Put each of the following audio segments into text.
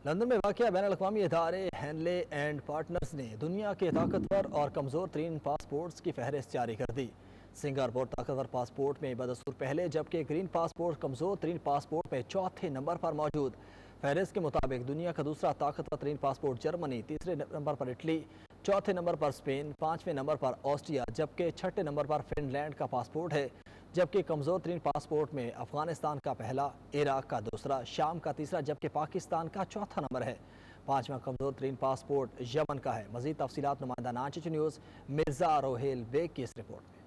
London میں واقع بین الاقوامی ادارے ہینلے اینڈ پارٹنرز نے دنیا کے طاقتور اور کمزور ترین پاسپورٹس کی فہرست جاری کر دی۔ سنگاپور طاقتور پاسپورٹ میں بدستور پہلے جبکہ گرین پاسپورٹ کمزور ترین پاسپورٹ میں چوتھے نمبر پر موجود۔ فہرست کے مطابق دنیا کا دوسرا طاقتور ترین پاسپورٹ جرمنی، تیسرے نمبر پر اٹلی، چوتھے نمبر پر اسپین، پانچویں نمبر پر آسٹریا جبکہ چھٹے نمبر پر فن لینڈ کا پاسپورٹ ہے۔ جبکہ کمزور ترین پاسپورٹ میں افغانستان کا پہلا، عراق کا دوسرا، شام کا تیسرا جبکہ پاکستان کا چوتھا نمبر ہے۔ پانچواں کمزور ترین پاسپورٹ یمن کا ہے۔ مزید تفصیلات نمائندہ نانچچ نیوز مرزا روہیل بیگ کی اس رپورٹ میں۔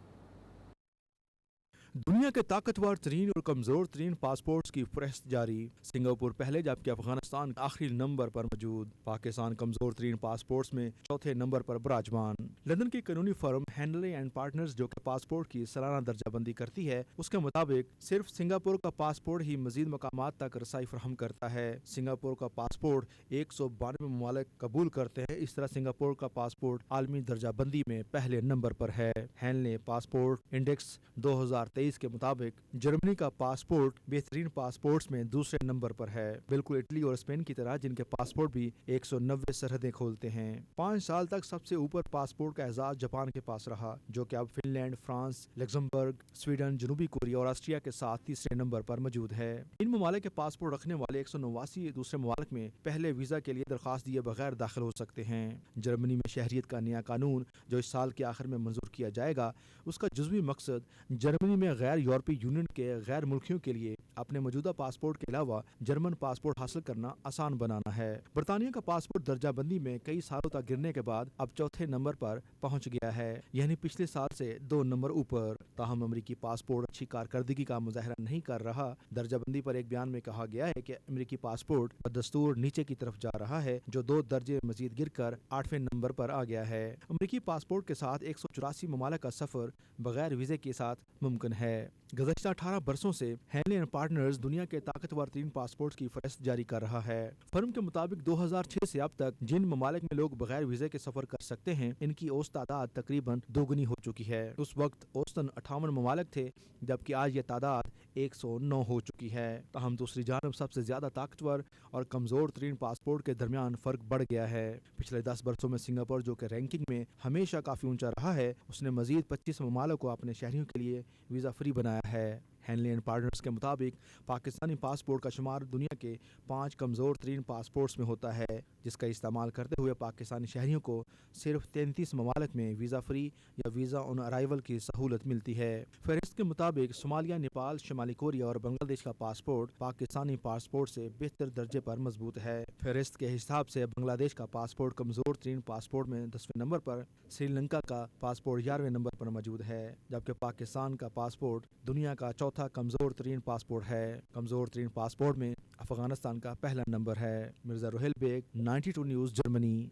دنیا کے طاقتور ترین اور کمزور ترین پاسپورٹس کی فہرست جاری۔ سنگاپور پہلے جبکہ افغانستان آخری نمبر پر موجود۔ پاکستان کمزور ترین پاسپورٹس میں چوتھے نمبر پر براجمان۔ لندن کی قانونی فرم ہینلے اینڈ پارٹنرز جو کہ پاسپورٹ کی سالانہ درجہ بندی کرتی ہے، اس کے مطابق صرف سنگاپور کا پاسپورٹ ہی مزید مقامات تک رسائی فراہم کرتا ہے۔ سنگاپور کا پاسپورٹ 192 ممالک قبول کرتے ہیں۔ اس طرح سنگاپور کا پاسپورٹ عالمی درجہ بندی میں پہلے نمبر پر ہے۔ ہینلے پاسپورٹ انڈیکس 2023 کے مطابق جرمنی کا پاسپورٹ بہترین پاسپورٹس میں دوسرے نمبر پر ہے، بالکل اٹلی اور اسپین کی طرح جن کے پاسپورٹ بھی 190 سرحدیں کھولتے ہیں۔ 5 سال تک سب سے اوپر پاسپورٹ کا اعزاز جاپان کے پاس رہا، جو کہ اب Finland, France, Luxembourg, Sweden, جنوبی کوریا اور آسٹریا کے ساتھ تیسرے نمبر پر موجود ہے۔ ان ممالک کے پاسپورٹ رکھنے والے 189 دوسرے ممالک میں پہلے ویزا کے لیے درخواست دیے بغیر داخل ہو سکتے ہیں۔ جرمنی میں شہریت کا نیا قانون جو اس سال کے آخر میں منظور کیا جائے گا، اس کا جزوی مقصد جرمنی میں غیر یورپی یونین کے غیر ملکیوں کے لیے اپنے موجودہ پاسپورٹ کے علاوہ جرمن پاسپورٹ حاصل کرنا آسان بنانا ہے۔ برطانیہ کا پاسپورٹ درجہ بندی میں کئی سالوں تک گرنے کے بعد اب چوتھے نمبر پر پہنچ گیا ہے، یعنی پچھلے سال سے 2 نمبر اوپر۔ تاہم امریکی پاسپورٹ اچھی کارکردگی کا مظاہرہ نہیں کر رہا۔ درجہ بندی پر ایک بیان میں کہا گیا ہے کہ امریکی پاسپورٹ بدستور نیچے کی طرف جا رہا ہے، جو 2 درجے مزید گر کر 8ویں نمبر پر آ گیا ہے۔ امریکی پاسپورٹ کے ساتھ 184 ممالک کا سفر بغیر ویزے کے ساتھ ممکن ہے۔ گزشتہ 18 برسوں سے ہینلے اینڈ پارٹنرز دنیا کے طاقتور ترین پاسپورٹ کی فہرست جاری کر رہا ہے۔ فرم کے مطابق 2006 سے اب تک جن ممالک میں لوگ بغیر ویزے کے سفر کر سکتے ہیں، ان کی اوسط تعداد تقریباً 2 ہو چکی ہے۔ اس وقت اوسطاً 58 ممالک تھے، جبکہ آج یہ تعداد 109 ہو چکی ہے۔ تاہم دوسری جانب سب سے زیادہ طاقتور اور کمزور ترین پاسپورٹ کے درمیان فرق بڑھ گیا ہے۔ پچھلے 10 برسوں میں سنگاپور جو کہ رینکنگ میں ہمیشہ کافی اونچا رہا ہے، اس نے مزید 25 ممالک کو اپنے شہریوں کے لیے ویزا فری بنایا ہے۔ ہینلے اینڈ پارٹنرز کے مطابق پاکستانی پاسپورٹ کا شمار دنیا کے 5 کمزور ترین پاسپورٹس میں ہوتا ہے، جس کا استعمال کرتے ہوئے پاکستانی شہریوں کو صرف 33 ممالک میں ویزا فری یا ویزا آن ارائیول کی سہولت ملتی ہے۔ فہرست کے مطابق صومالیہ، نیپال، شمالی کوریا اور بنگلہ دیش کا پاسپورٹ پاکستانی پاسپورٹ سے بہتر درجے پر مضبوط ہے۔ فہرست کے حساب سے بنگلہ دیش کا پاسپورٹ کمزور ترین پاسپورٹ میں 10ویں نمبر پر، سری لنکا کا پاسپورٹ 11ویں نمبر پر موجود ہے، جبکہ پاکستان کا پاسپورٹ دنیا کا چوتھا کمزور ترین پاسپورٹ ہے۔ کمزور ترین پاسپورٹ میں افغانستان کا پہلا نمبر ہے۔ مرزا روہیل بیگ، 92 نیوز، جرمنی۔